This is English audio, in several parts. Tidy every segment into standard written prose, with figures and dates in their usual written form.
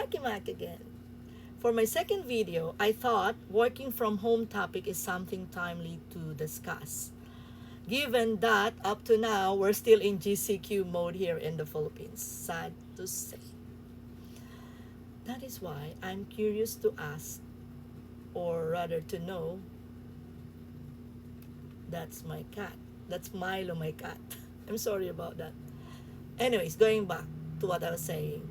Marky Mac again. For my second video, I thought working from home topic is something timely to discuss, given that up to now we're still in GCQ mode here in the Philippines. Sad to say. That is why I'm curious to ask, or rather to know, that's my cat. That's Milo, my cat. I'm sorry about that. Anyways, going back to what I was saying.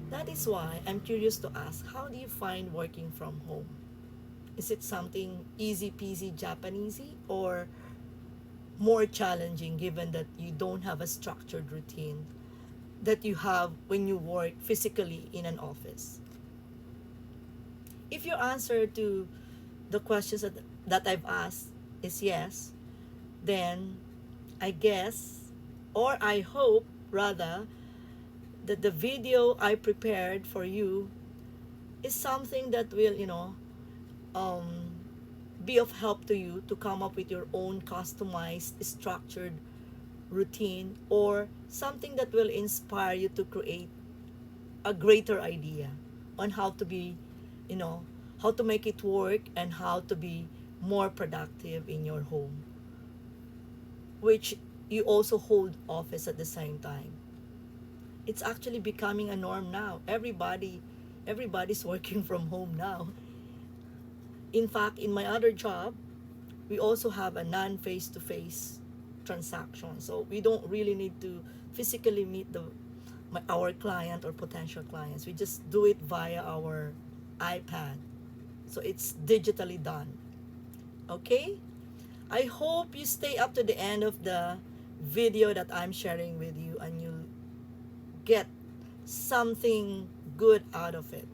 That is why I'm curious to ask, how do you find working from home? Is it something easy peasy Japanesey or more challenging given that you don't have a structured routine that you have when you work physically in an office? If your answer to the questions that I've asked is yes, then I guess, or I hope rather, that the video I prepared for you is something that will, be of help to you to come up with your own customized, structured routine, or something that will inspire you to create a greater idea on how to be, how to make it work and how to be more productive in your home, which you also hold office at the same time. It's actually becoming a norm now. Everybody's working from home now. In fact, in my other job, we also have a non-face-to-face transaction. So we don't really need to physically meet our client or potential clients. We just do it via our iPad. So it's digitally done. Okay? I hope you stay up to the end of the video that I'm sharing with you and you'll get something good out of it.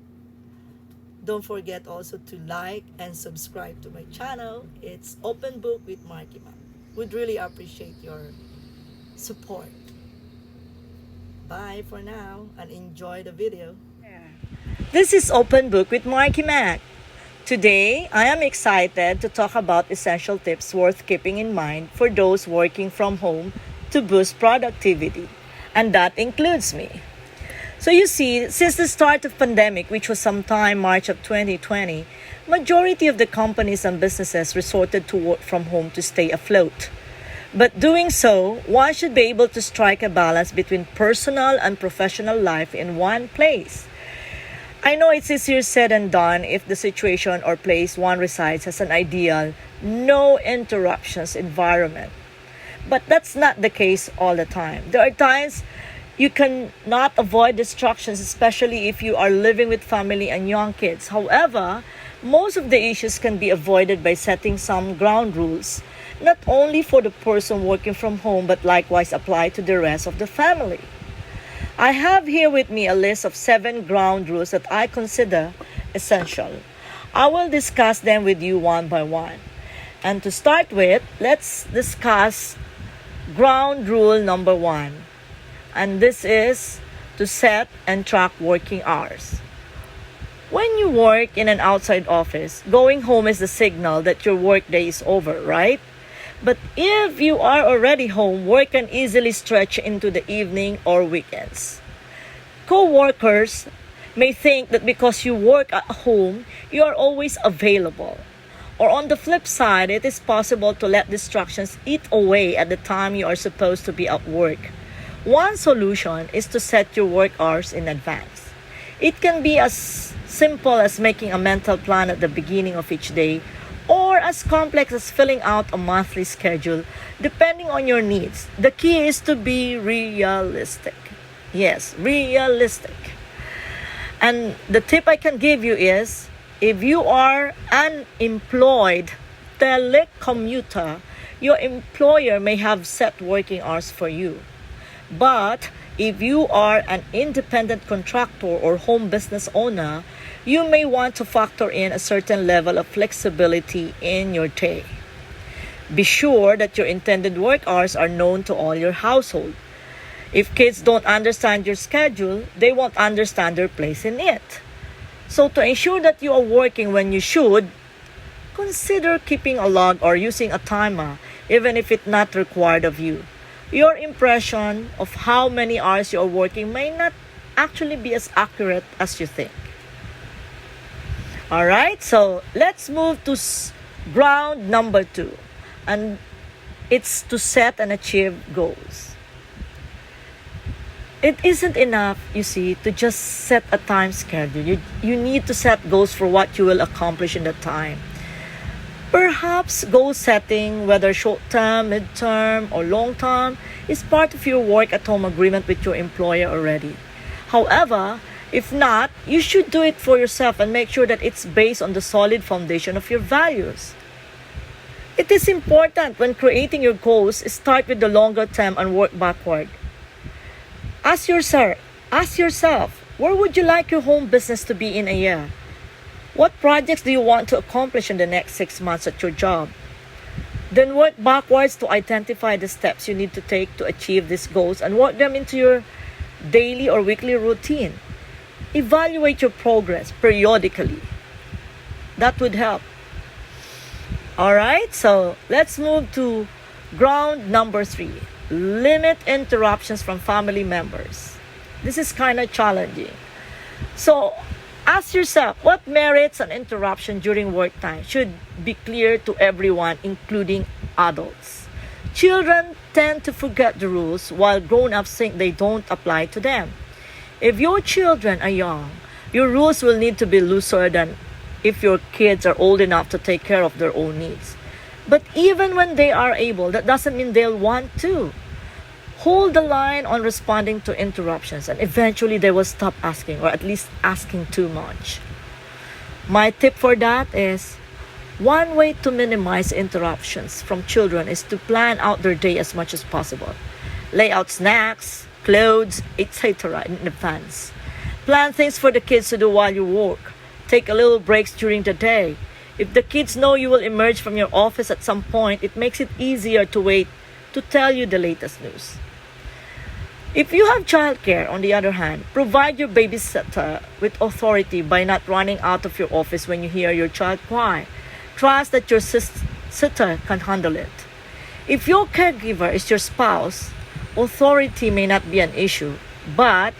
Don't forget also to like and subscribe to my channel. It's Open Book with Marky Mac. Would really appreciate your support. Bye for now and enjoy the video. This is Open Book with Marky Mac. Today, I am excited to talk about essential tips worth keeping in mind for those working from home to boost productivity. And that includes me. So you see, since the start of pandemic, which was sometime March of 2020, majority of the companies and businesses resorted to work from home to stay afloat. But doing so, one should be able to strike a balance between personal and professional life in one place. I know it's easier said than done if the situation or place one resides has an ideal, no interruptions environment. But that's not the case all the time. There are times you cannot avoid distractions, especially if you are living with family and young kids. However, most of the issues can be avoided by setting some ground rules, not only for the person working from home, but likewise apply to the rest of the family. I have here with me a list of 7 ground rules that I consider essential. I will discuss them with you one by one. And to start with, let's discuss ground rule number 1. And this is to set and track working hours. When you work in an outside office, going home is the signal that your workday is over, right? But if you are already home, work can easily stretch into the evening or weekends. Co-workers may think that because you work at home, you are always available. Or on the flip side, it is possible to let distractions eat away at the time you are supposed to be at work. One solution is to set your work hours in advance. It can be as simple as making a mental plan at the beginning of each day, or as complex as filling out a monthly schedule, depending on your needs. The key is to be realistic. Yes, realistic. And the tip I can give you is, if you are an employed telecommuter, your employer may have set working hours for you. But if you are an independent contractor or home business owner, you may want to factor in a certain level of flexibility in your day. Be sure that your intended work hours are known to all your household. If kids don't understand your schedule, they won't understand their place in it. So to ensure that you are working when you should, consider keeping a log or using a timer, even if it's not required of you. Your impression of how many hours you are working may not actually be as accurate as you think. All right, so let's move to ground number 2, and it's to set and achieve goals. It isn't enough, you see, to just set a time schedule. You need to set goals for what you will accomplish in that time. Perhaps goal setting, whether short-term, mid-term, or long-term, is part of your work at home agreement with your employer already. However, if not, you should do it for yourself and make sure that it's based on the solid foundation of your values. It is important when creating your goals, start with the longer term and work backward. Ask yourself, where would you like your home business to be in a year? What projects do you want to accomplish in the next 6 months at your job? Then work backwards to identify the steps you need to take to achieve these goals and work them into your daily or weekly routine. Evaluate your progress periodically. That would help. Alright, so let's move to ground number 3. Limit interruptions from family members. This is kind of challenging. So, ask yourself, what merits an interruption during work time should be clear to everyone, including adults. Children tend to forget the rules while grown-ups think they don't apply to them. If your children are young, your rules will need to be looser than if your kids are old enough to take care of their own needs. But even when they are able, that doesn't mean they'll want to. Hold the line on responding to interruptions, and eventually they will stop asking, or at least asking too much. My tip for that is, one way to minimize interruptions from children is to plan out their day as much as possible. Lay out snacks, clothes, etc. in advance. Plan things for the kids to do while you work. Take a little breaks during the day. If the kids know you will emerge from your office at some point, it makes it easier to wait to tell you the latest news. If you have childcare, on the other hand, provide your babysitter with authority by not running out of your office when you hear your child cry. Trust that your sitter can handle it. If your caregiver is your spouse, authority may not be an issue, but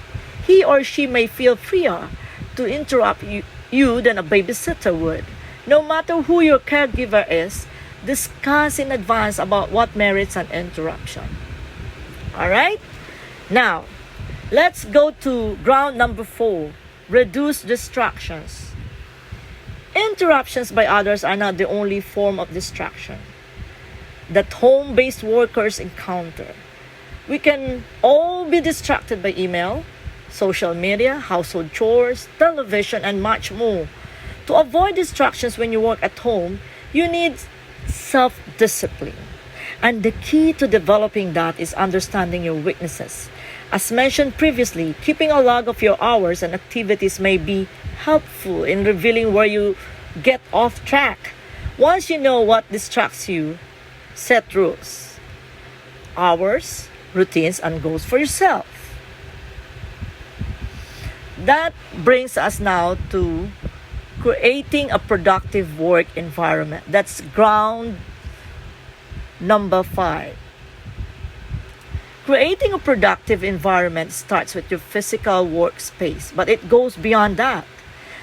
he or she may feel freer to interrupt you than a babysitter would. No matter who your caregiver is, discuss in advance about what merits an interruption. Alright? Now, let's go to ground number 4. Reduce distractions. Interruptions by others are not the only form of distraction that home-based workers encounter. We can all be distracted by email, social media, household chores, television, and much more. To avoid distractions when you work at home, you need self-discipline. And the key to developing that is understanding your weaknesses. As mentioned previously, keeping a log of your hours and activities may be helpful in revealing where you get off track. Once you know what distracts you, set rules, hours, routines, and goals for yourself. That brings us now to creating a productive work environment. That's ground number 5. Creating a productive environment starts with your physical workspace, but it goes beyond that.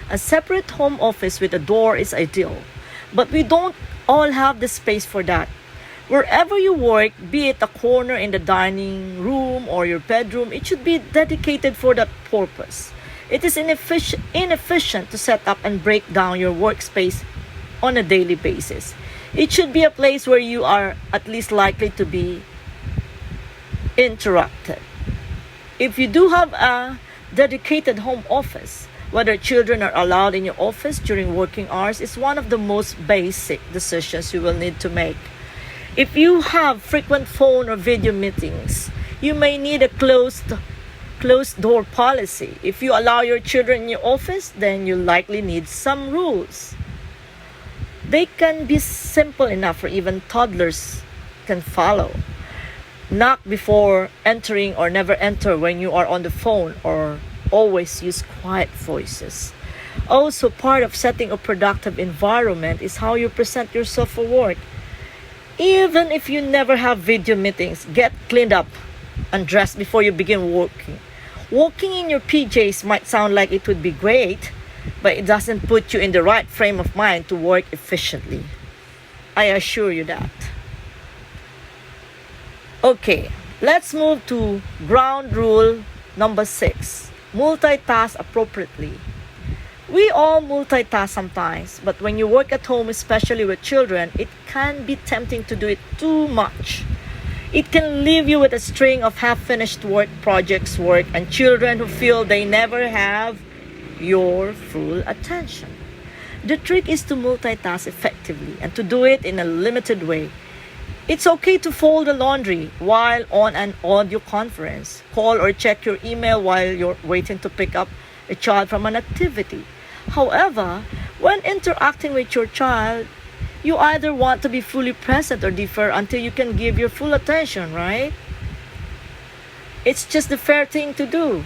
A separate home office with a door is ideal, but we don't all have the space for that. Wherever you work, be it a corner in the dining room or your bedroom, it should be dedicated for that purpose. It is inefficient to set up and break down your workspace on a daily basis. It should be a place where you are at least likely to be interrupted. If you do have a dedicated home office, whether children are allowed in your office during working hours is one of the most basic decisions you will need to make. If you have frequent phone or video meetings, you may need a closed door policy. If you allow your children in your office, then you likely need some rules. They can be simple enough for even toddlers can follow. Knock before entering or never enter when you are on the phone, or always use quiet voices. Also, part of setting a productive environment is how you present yourself for work. Even if you never have video meetings, get cleaned up and dressed before you begin working. Walking in your PJs might sound like it would be great, but it doesn't put you in the right frame of mind to work efficiently. I assure you that. Okay, let's move to ground rule number 6. Multitask appropriately. We all multitask sometimes, but when you work at home, especially with children, it can be tempting to do it too much. It can leave you with a string of half-finished projects, and children who feel they never have your full attention. The trick is to multitask effectively and to do it in a limited way. It's okay to fold the laundry while on an audio conference, call or check your email while you're waiting to pick up a child from an activity. However, when interacting with your child, you either want to be fully present or defer until you can give your full attention, right? It's just the fair thing to do.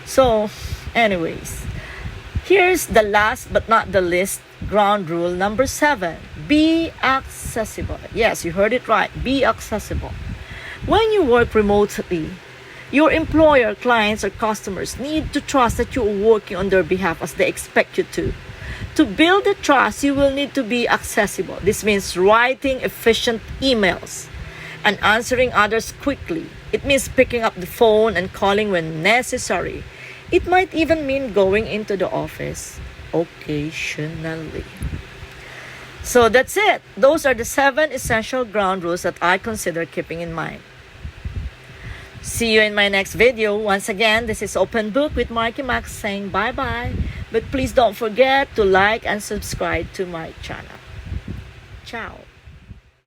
So, anyways, here's the last but not the least ground rule number 7. Be accessible. Yes, you heard it right. Be accessible. When you work remotely, your employer, clients, or customers need to trust that you are working on their behalf as they expect you to. To build the trust, you will need to be accessible. This means writing efficient emails and answering others quickly. It means picking up the phone and calling when necessary. It might even mean going into the office occasionally. So that's it. Those are the 7 essential ground rules that I consider keeping in mind. See you in my next video. Once again, this is Open Book with Marky Max saying bye-bye. But please don't forget to like and subscribe to my channel. Ciao.